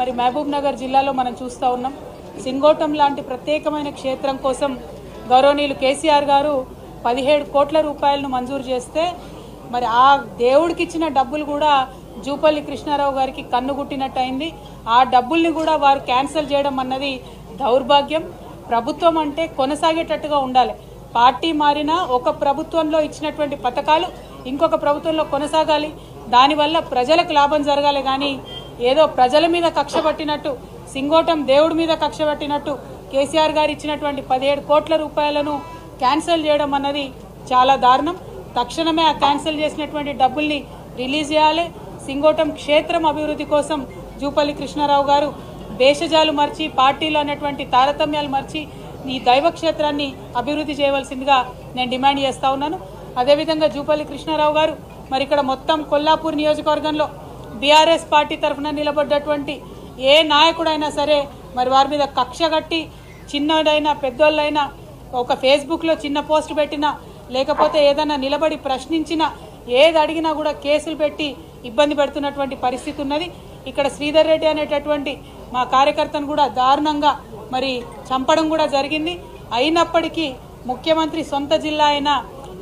మరి మహబూబ్ నగర్ జిల్లాలో మనం చూస్తూ ఉన్నాం. సింగోటం లాంటి ప్రత్యేకమైన క్షేత్రం కోసం గౌరవనీయులు కేసీఆర్ గారు 17 కోట్ల రూపాయలను మంజూరు చేస్తే మరి ఆ దేవుడికి ఇచ్చిన డబ్బులు కూడా జూపల్లి కృష్ణారావు గారికి కన్నుగుట్టినట్టు అయింది. ఆ డబ్బుల్ని కూడా వారు క్యాన్సిల్ చేయడం అన్నది దౌర్భాగ్యం. ప్రభుత్వం అంటే కొనసాగేటట్టుగా ఉండాలి. పార్టీ మారినా ఒక ప్రభుత్వంలో ఇచ్చినటువంటి పథకాలు ఇంకొక ప్రభుత్వంలో కొనసాగాలి. దానివల్ల ప్రజలకు లాభం జరగాలి. కానీ ఏదో ప్రజల మీద కక్ష పట్టినట్టు, సింగోటం దేవుడి మీద కక్ష పట్టినట్టు కేసీఆర్ గారు ఇచ్చినటువంటి 17 కోట్ల రూపాయలను క్యాన్సిల్ చేయడం అన్నది చాలా దారుణం. తక్షణమే ఆ క్యాన్సిల్ చేసినటువంటి డబ్బుల్ని రిలీజ్ చేయాలి. సింగోటం క్షేత్రం అభివృద్ధి కోసం జూపల్లి కృష్ణారావు గారు భేషజాలు మర్చి, పార్టీలు అనేటువంటి తారతమ్యాలు మర్చి ఈ దైవ క్షేత్రాన్ని అభివృద్ధి చేయవలసిందిగా నేను డిమాండ్ చేస్తా ఉన్నాను. అదేవిధంగా జూపల్లి కృష్ణారావు గారు మరి ఇక్కడ మొత్తం కొల్లాపూర్ నియోజకవర్గంలో బీఆర్ఎస్ పార్టీ తరఫున నిలబడ్డటువంటి ఏ నాయకుడైనా సరే మరి వారి మీద కక్ష కట్టి చిన్నదైనా పెద్దోళ్ళైనా ఒక ఫేస్బుక్లో చిన్న పోస్ట్ పెట్టినా లేకపోతే ఏదైనా నిలబడి ప్రశ్నించినా ఏది అడిగినా కూడా కేసులు పెట్టి ఇబ్బంది పెడుతున్నటువంటి పరిస్థితి ఉన్నది. ఇక్కడ శ్రీధర్ రెడ్డి అనేటటువంటి మా కార్యకర్తను కూడా దారుణంగా మరి చంపడం కూడా జరిగింది. అయినప్పటికీ ముఖ్యమంత్రి సొంత జిల్లా అయిన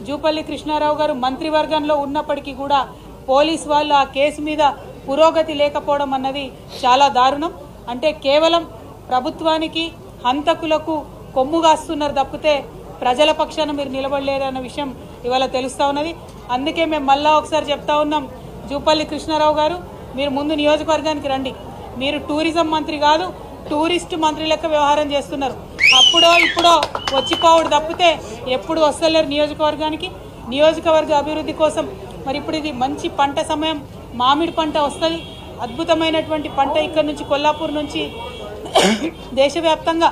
జూపల్లి కృష్ణారావు గారు మంత్రివర్గంలో ఉన్నప్పటికీ కూడా పోలీసు వాళ్ళు ఆ కేసు మీద పురోగతి లేకపోవడం అన్నది చాలా దారుణం. అంటే కేవలం ప్రభుత్వానికి హంతకులకు కొమ్ము కాస్తున్నారు తప్పితే ప్రజల పక్షాన మీరు నిలబడలేరన్న విషయం ఇవాళ తెలుస్తూ ఉన్నది. అందుకే మేము మళ్ళా ఒకసారి చెప్తా ఉన్నాం, జూపల్లి కృష్ణారావు గారు మీరు ముందు నియోజకవర్గానికి రండి. మీరు టూరిజం మంత్రి కాదు, టూరిస్ట్ మంత్రి లెక్క వ్యవహారం చేస్తున్నారు. అప్పుడో ఇప్పుడో వచ్చిపోవడు తప్పితే ఎప్పుడు వస్తలేరు నియోజకవర్గానికి. నియోజకవర్గ అభివృద్ధి కోసం మరి ఇప్పుడు ఇది మంచి పంట సమయం, మామిడి పంట వస్తుంది. అద్భుతమైనటువంటి పంట ఇక్కడ నుంచి కొల్లాపూర్ నుంచి దేశవ్యాప్తంగా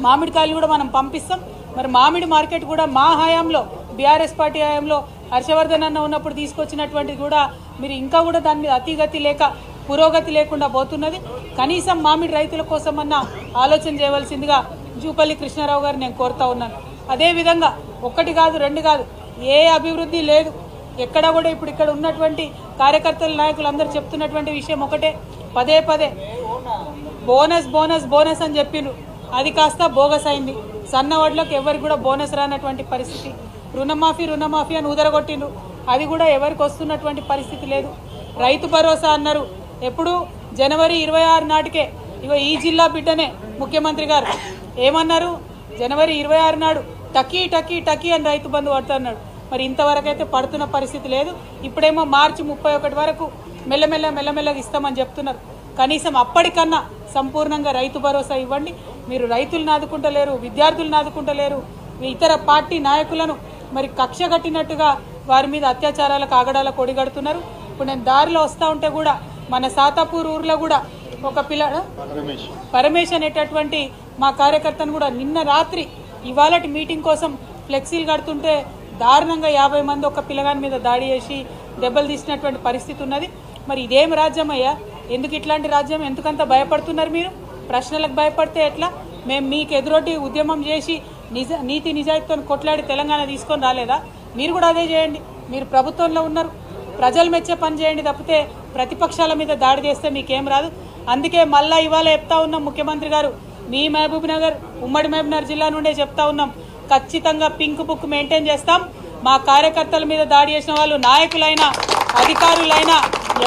మామిడికాయలు కూడా మనం పంపిస్తాం. మరి మామిడి మార్కెట్ కూడా మా హయాంలో, బీఆర్ఎస్ పార్టీ హయాంలో హర్షవర్ధన్ అన్న ఉన్నప్పుడు తీసుకొచ్చినటువంటిది కూడా మీరు ఇంకా కూడా దాని మీద అతిగతి లేక పురోగతి లేకుండా పోతున్నది. కనీసం మామిడి రైతుల కోసమన్నా ఆలోచన చేయవలసిందిగా జూపల్లి కృష్ణారావు గారు నేను కోరుతా ఉన్నాను. అదేవిధంగా ఒకటి కాదు రెండు కాదు, ఏ అభివృద్ధి లేదు ఎక్కడ కూడా. ఇప్పుడు ఇక్కడ ఉన్నటువంటి కార్యకర్తల నాయకులు అందరూ చెప్తున్నటువంటి విషయం ఒకటే, పదే పదే బోనస్ బోనస్ బోనస్ అని చెప్పిండ్రు. అది కాస్త బోగస్ అయింది. సన్నవడ్లకు ఎవరికి కూడా బోనస్ రానటువంటి పరిస్థితి. రుణమాఫీ రుణమాఫీ అని ఉదరగొట్టిండ్రు, అది కూడా ఎవరికి వస్తున్నటువంటి పరిస్థితి లేదు. రైతు భరోసా అన్నారు, ఎప్పుడు జనవరి 26 నాటికే. ఈ జిల్లా బిడ్డనే ముఖ్యమంత్రి గారు ఏమన్నారు, జనవరి 26 నాడు టకీ టకీ టకీ అని రైతు బంధు పడుతున్నాడు. మరి ఇంతవరకు అయితే పడుతున్న పరిస్థితి లేదు. ఇప్పుడేమో మార్చి 31 వరకు మెల్లమెల్లగా ఇస్తామని చెప్తున్నారు. కనీసం అప్పటికన్నా సంపూర్ణంగా రైతు భరోసా ఇవ్వండి. మీరు రైతులను ఆదుకుంటలేరు, విద్యార్థులను ఆదుకుంటలేరు, ఇతర పార్టీ నాయకులను మరి కక్ష కట్టినట్టుగా వారి మీద అత్యాచారాలకు ఆగడాలకు ఒడిగడుతున్నారు. ఇప్పుడు నేను దారిలో వస్తూ ఉంటే కూడా మన సాతాపూర్ ఊర్లో కూడా ఒక పిల్ల పరమేశ్ అనేటటువంటి మా కార్యకర్తను కూడా నిన్న రాత్రి ఇవాళటి మీటింగ్ కోసం ఫ్లెక్సీలు కడుతుంటే దారుణంగా 50 మంది ఒక పిల్లగాని మీద దాడి చేసి దెబ్బలు తీసినటువంటి పరిస్థితి ఉన్నది. మరి ఇదేం రాజ్యం అయ్యా? ఎందుకు ఇట్లాంటి రాజ్యం? ఎందుకంత భయపడుతున్నారు మీరు? ప్రశ్నలకు భయపడితే ఎట్లా? మేము మీకు ఎదురొడ్డి ఉద్యమం చేసి నీతి నిజాయితీతో కొట్లాడి తెలంగాణ తీసుకొని రాలేదా? మీరు కూడా అదే చేయండి. మీరు ప్రభుత్వంలో ఉన్నారు, ప్రజలు మెచ్చే పని చేయండి తప్పితే ప్రతిపక్షాల మీద దాడి చేస్తే మీకేం రాదు. అందుకే మళ్ళా ఇవాళ చెప్తా ఉన్నాం, ముఖ్యమంత్రి గారు మీ మహబూబ్ నగర్ ఉమ్మడి మహబూబ్ నగర్ జిల్లా నుండే చెప్తా ఉన్నాం, ఖచ్చితంగా పింక్ బుక్ మెయింటైన్ చేస్తాం. మా కార్యకర్తల మీద దాడి చేసిన వాళ్ళు నాయకులైనా అధికారులైనా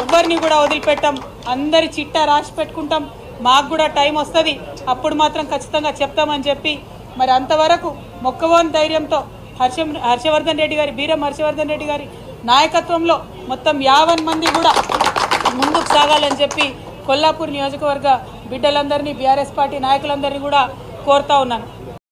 ఎవరిని కూడా వదిలిపెట్టాం. అందరి చిట్టా రాసి పెట్టుకుంటాం. మాకు కూడా టైం వస్తుంది, అప్పుడు మాత్రం ఖచ్చితంగా చెప్తామని చెప్పి మరి అంతవరకు మొక్కవోని ధైర్యంతో హర్షవర్ధన్ రెడ్డి గారి బీరం హర్షవర్ధన్ రెడ్డి గారి నాయకత్వంలో మొత్తం 50 మంది కూడా ముందుకు సాగాలని చెప్పి కొల్లాపూర్ నియోజకవర్గ బిడ్డలందరినీ, బీఆర్ఎస్ పార్టీ నాయకులందరినీ కూడా కోరుతా ఉన్నాను.